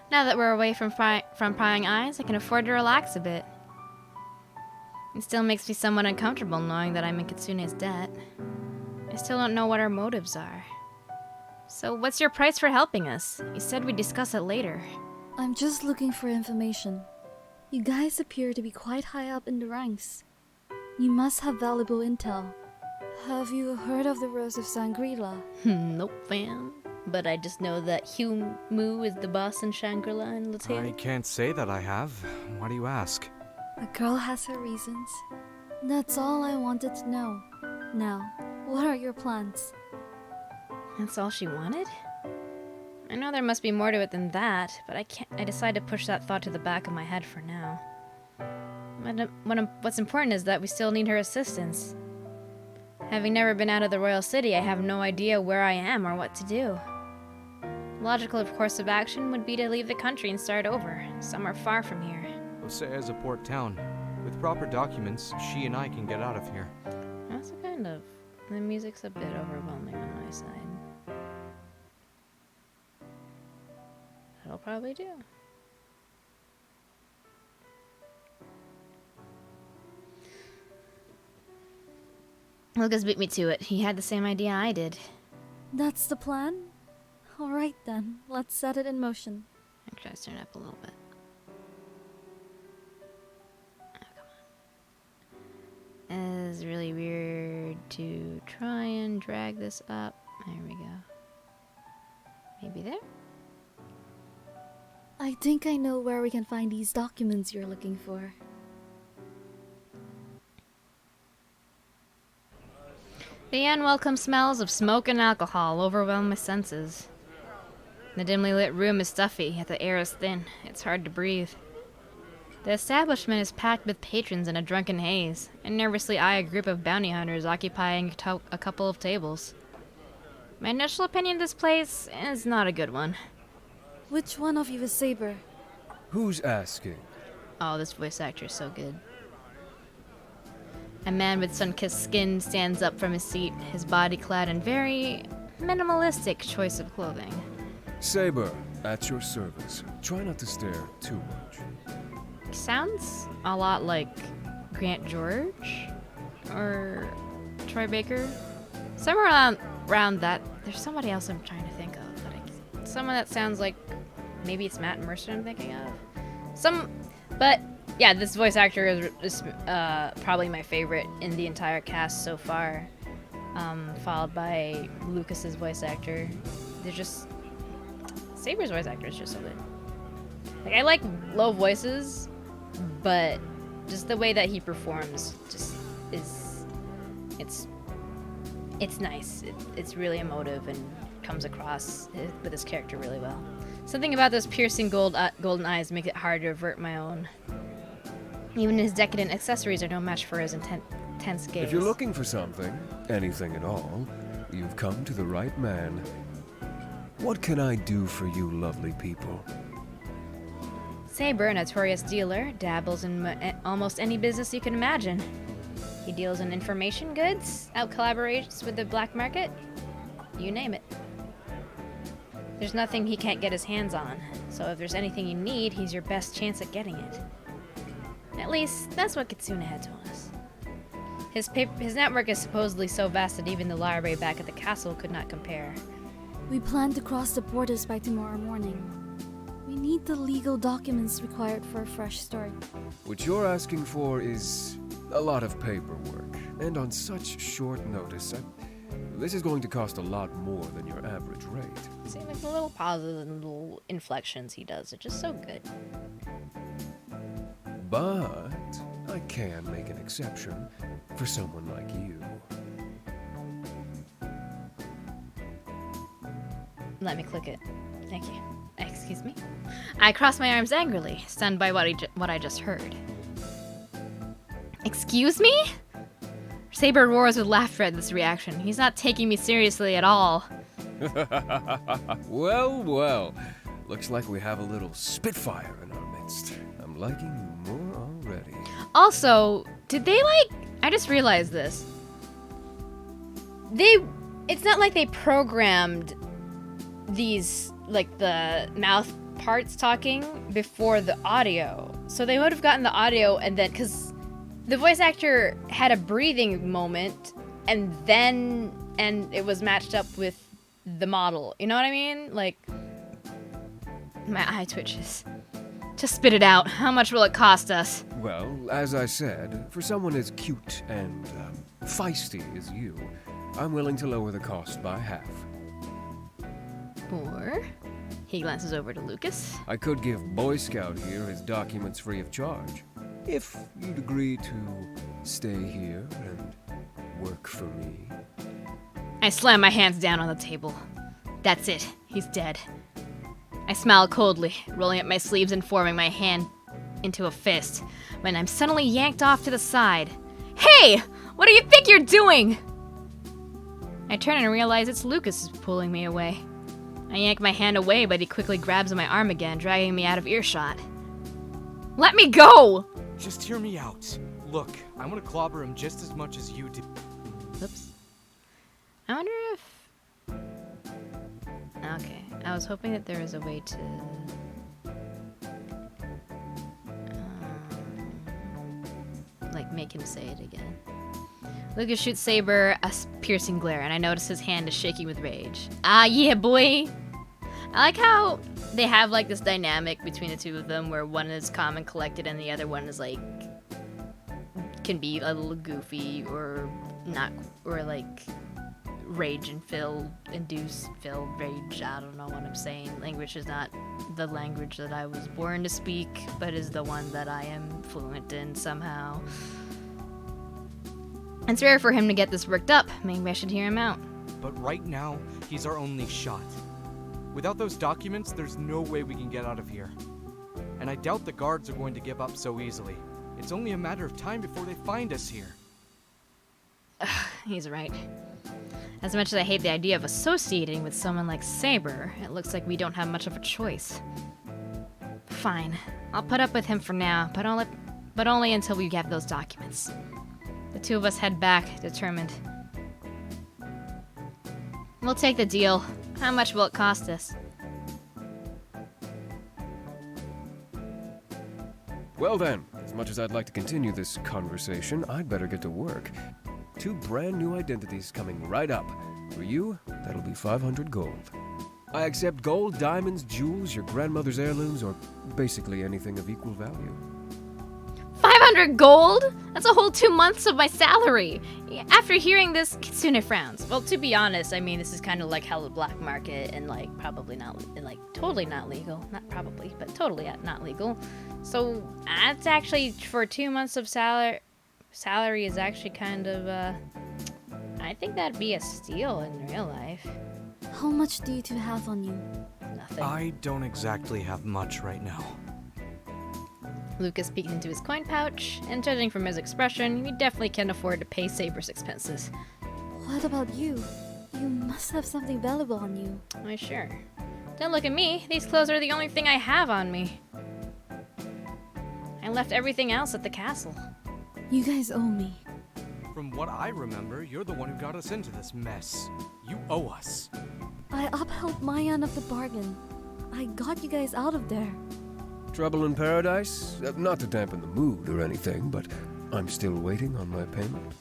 Now that we're away from prying eyes, I can afford to relax a bit. It still makes me somewhat uncomfortable knowing that I'm in Kitsune's debt. I still don't know what our motives are. So what's your price for helping us? You said we'd discuss it later. I'm just looking for information. You guys appear to be quite high up in the ranks. You must have valuable intel. Have you heard of the Rose of Shangri-La? Nope, fam. But I just know that Hugh Moo is the boss in Shangri-La and Latina. I can't say that I have. Why do you ask? A girl has her reasons. That's all I wanted to know. Now, what are your plans? That's all she wanted? I know there must be more to it than that, but I decided to push that thought to the back of my head for now. What's important is that we still need her assistance. Having never been out of the royal city, I have no idea where I am or what to do. Logical course of action would be to leave the country and start over, somewhere far from here. Osea is a port town. With proper documents, she and I can get out of here. Also kind of. The music's a bit overwhelming on my side. That'll probably do. Lucas beat me to it. He had the same idea I did. That's the plan? Alright then, let's set it in motion. Actually, I turn it up a little bit. Oh, come on. It's really weird to try and drag this up. There we go. Maybe there? I think I know where we can find these documents you're looking for. The unwelcome smells of smoke and alcohol overwhelm my senses. The dimly lit room is stuffy, yet the air is thin. It's hard to breathe. The establishment is packed with patrons in a drunken haze. I nervously eye a group of bounty hunters occupying a couple of tables. My initial opinion of this place is not a good one. Which one of you is Saber? Who's asking? Oh, this voice actor is so good. A man with sun-kissed skin stands up from his seat, his body clad in very minimalistic choice of clothing. Saber, at your service. Try not to stare too much. Sounds a lot like Grant George or Troy Baker. Somewhere around that. There's somebody else I'm trying to think of, but someone that sounds like maybe it's Matt Mercer I'm thinking of. But yeah, this voice actor is probably my favorite in the entire cast so far, followed by Lucas's voice actor. They're just Saber's voice actor is just so good. Like, I like low voices, but just the way that he performs just is it's nice. It's really emotive and comes across with his character really well. Something about those piercing golden eyes make it hard to avert my own. Even his decadent accessories are no match for his intense gaze. If you're looking for something, anything at all, you've come to the right man. What can I do for you lovely people? Saber, a notorious dealer, dabbles in almost any business you can imagine. He deals in information goods, out-collaborates with the black market, you name it. There's nothing he can't get his hands on, so if there's anything you need, he's your best chance at getting it. At least, that's what Kitsune had told us. His network is supposedly so vast that even the library back at the castle could not compare. We plan to cross the borders by tomorrow morning. We need the legal documents required for a fresh start. What you're asking for is a lot of paperwork, and on such short notice, this is going to cost a lot more than your average rate. See, like the little pauses and little inflections he does are just so good. But I can make an exception for someone like you. Let me click it. Thank you. Excuse me. I cross my arms angrily, stunned by what I just heard. Excuse me? Saber roars with laughter at this reaction. He's not taking me seriously at all. Well, well. Looks like we have a little Spitfire in our midst. I'm liking you more already. Also, did they I just realized this. It's not like they programmed these, the mouth parts talking before the audio. So they would have gotten the audio and then, because the voice actor had a breathing moment and it was matched up with the model. You know what I mean? Like, my eye twitches. Just spit it out. How much will it cost us? Well, as I said, for someone as cute and feisty as you, I'm willing to lower the cost by half. Or, he glances over to Lucas. I could give Boy Scout here his documents free of charge, if you'd agree to stay here and work for me. I slam my hands down on the table. That's it. He's dead. I smile coldly, rolling up my sleeves and forming my hand into a fist, when I'm suddenly yanked off to the side. Hey! What do you think you're doing? I turn and realize it's Lucas who's pulling me away. I yank my hand away, but he quickly grabs my arm again, dragging me out of earshot. Let me go! Just hear me out. Look, I want to clobber him just as much as you do. Oops. I wonder if... Okay, I was hoping that there was a way to... like, make him say it again. Lucas shoots Saber a piercing glare, and I notice his hand is shaking with rage. Ah, yeah, boy! I like how they have, like, this dynamic between the two of them, where one is calm and collected, and the other one is, like, can be a little goofy, or not, or, like, rage and induce rage. I don't know what I'm saying. Language is not the language that I was born to speak, but is the one that I am fluent in somehow. It's rare for him to get this worked up. Maybe I should hear him out. But right now, he's our only shot. Without those documents, there's no way we can get out of here. And I doubt the guards are going to give up so easily. It's only a matter of time before they find us here. He's right. As much as I hate the idea of associating with someone like Saber, it looks like we don't have much of a choice. Fine. I'll put up with him for now, but only until we have those documents. The two of us head back, determined. We'll take the deal. How much will it cost us? Well then, as much as I'd like to continue this conversation, I'd better get to work. 2 brand new identities coming right up. For you, that'll be 500 gold. I accept gold, diamonds, jewels, your grandmother's heirlooms, or basically anything of equal value. 500 gold? That's a whole 2 months of my salary. After hearing this, Kitsune frowns. Well, to be honest, I mean, this is kind of like hella black market and like probably not, and like totally not legal. Not probably, but totally not legal. So that's actually for 2 months of salary is actually kind of, I think that'd be a steal in real life. How much do you two have on you? Nothing. I don't exactly have much right now. Lucas peeks into his coin pouch, and judging from his expression, he definitely can afford to pay Saber's expenses. What about you? You must have something valuable on you. Why, sure. Don't look at me. These clothes are the only thing I have on me. I left everything else at the castle. You guys owe me. From what I remember, you're the one who got us into this mess. You owe us. I upheld my end of the bargain. I got you guys out of there. Trouble in paradise? Not to dampen the mood or anything, but I'm still waiting on my payment.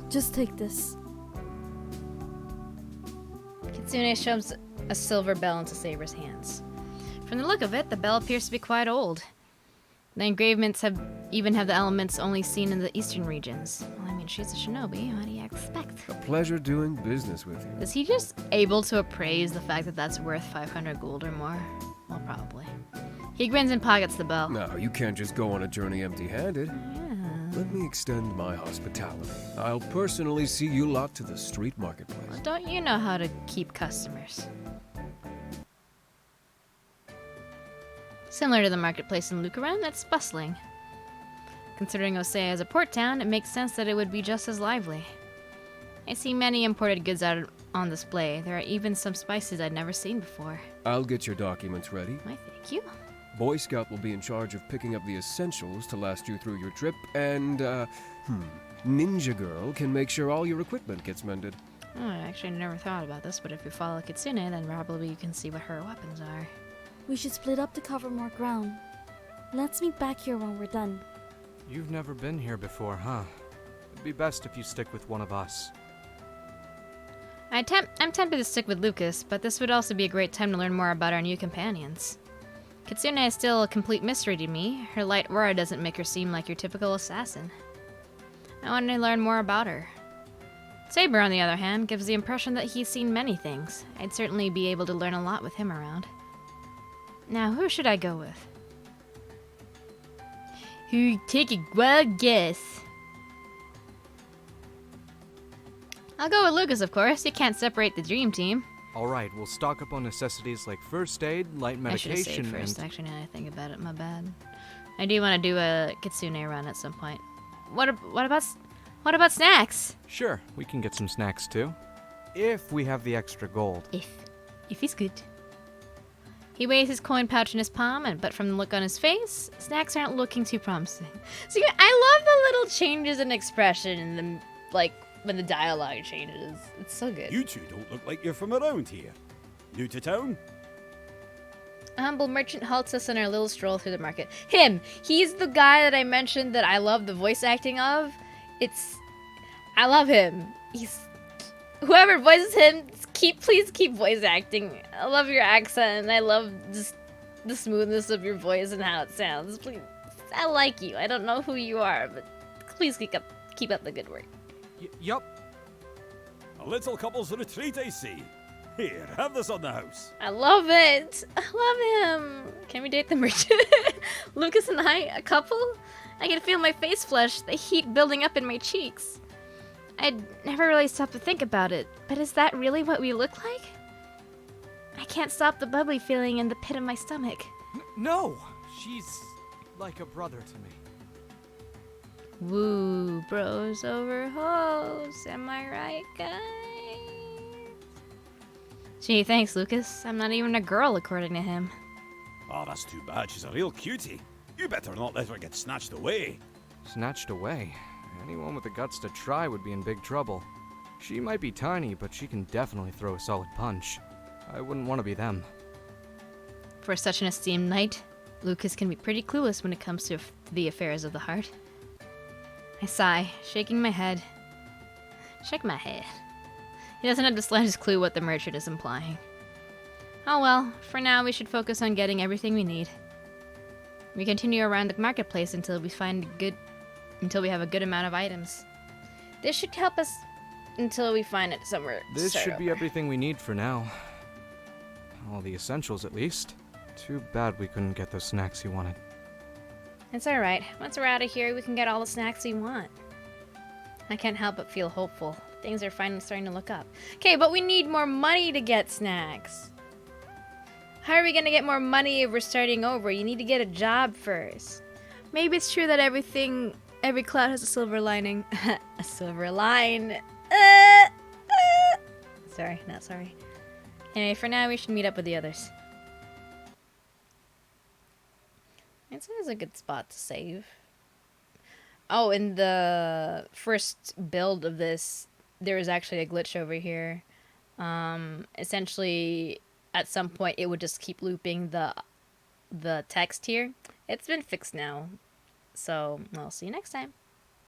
Just take this. Kitsune shoves a silver bell into Saber's hands. From the look of it, the bell appears to be quite old. The engravements even have the elements only seen in the eastern regions. Well, I mean, she's a shinobi. What do you expect? A pleasure doing business with you. Is he just able to appraise the fact that that's worth 500 gold or more? Well, probably. He grins and pockets the bell. No, you can't just go on a journey empty-handed. Yeah. Let me extend my hospitality. I'll personally see you lot to the street marketplace. Well, don't you know how to keep customers? Similar to the marketplace in Lucaran, that's bustling. Considering Osea is a port town, it makes sense that it would be just as lively. I see many imported goods out on display. There are even some spices I'd never seen before. I'll get your documents ready. Why, thank you. Boy Scout will be in charge of picking up the essentials to last you through your trip, and, Ninja Girl can make sure all your equipment gets mended. Oh, I actually never thought about this, but if you follow Kitsune, then probably you can see what her weapons are. We should split up to cover more ground. Let's meet back here when we're done. You've never been here before, huh? It'd be best if you stick with one of us. I'm tempted to stick with Lucas, but this would also be a great time to learn more about our new companions. Kitsune is still a complete mystery to me. Her light aura doesn't make her seem like your typical assassin. I want to learn more about her. Saber, on the other hand, gives the impression that he's seen many things. I'd certainly be able to learn a lot with him around. Now, who should I go with? Take a wild guess. I'll go with Lucas, of course. You can't separate the dream team. Alright, we'll stock up on necessities like first aid, light I should have medication, saved first, and... actually, now that I think about it. My bad. I do want to do a Kitsune run at some point. What about snacks? Sure, we can get some snacks too. If we have the extra gold. If he's good. He weighs his coin pouch in his palm, but from the look on his face, snacks aren't looking too promising. So yeah, I love the little changes in expression and the, like, when the dialogue changes. It's so good. You two don't look like you're from around here. New to town? A humble merchant halts us on our little stroll through the market. Him! He's the guy that I mentioned that I love the voice acting of. I love him. Whoever voices him, please keep voice acting. I love your accent, and I love just the smoothness of your voice and how it sounds. Please, I like you. I don't know who you are, but please keep up the good work. Yup. A little couple's retreat, I see. Here, have this on the house. I love it. I love him. Can we date the merchant? Lucas and I, a couple? I can feel my face flush, the heat building up in my cheeks. I'd never really stopped to think about it, but is that really what we look like? I can't stop the bubbly feeling in the pit of my stomach. No! She's like a brother to me. Woo, bros over hoes. Am I right, guys? Gee, thanks, Lucas. I'm not even a girl, according to him. Oh, that's too bad. She's a real cutie. You better not let her get snatched away. Snatched away? Anyone with the guts to try would be in big trouble. She might be tiny, but she can definitely throw a solid punch. I wouldn't want to be them. For such an esteemed knight, Lucas can be pretty clueless when it comes to the affairs of the heart. I sigh, shaking my head. Shake my head. He doesn't have the slightest clue what the merchant is implying. Oh well, for now we should focus on getting everything we need. We continue around the marketplace until we have a good amount of items. This should help us until we find it somewhere. This should be everything we need for now. All the essentials, at least. Too bad we couldn't get those snacks you wanted. It's alright. Once we're out of here, we can get all the snacks we want. I can't help but feel hopeful. Things are finally starting to look up. Okay, but we need more money to get snacks. How are we gonna get more money if we're starting over? You need to get a job first. Maybe it's true that every cloud has a silver lining. A silver line. Sorry, not sorry. Anyway, for now, we should meet up with the others. This is a good spot to save. Oh, in the first build of this, there was actually a glitch over here. Essentially, at some point, it would just keep looping the text here. It's been fixed now. So, I'll see you next time.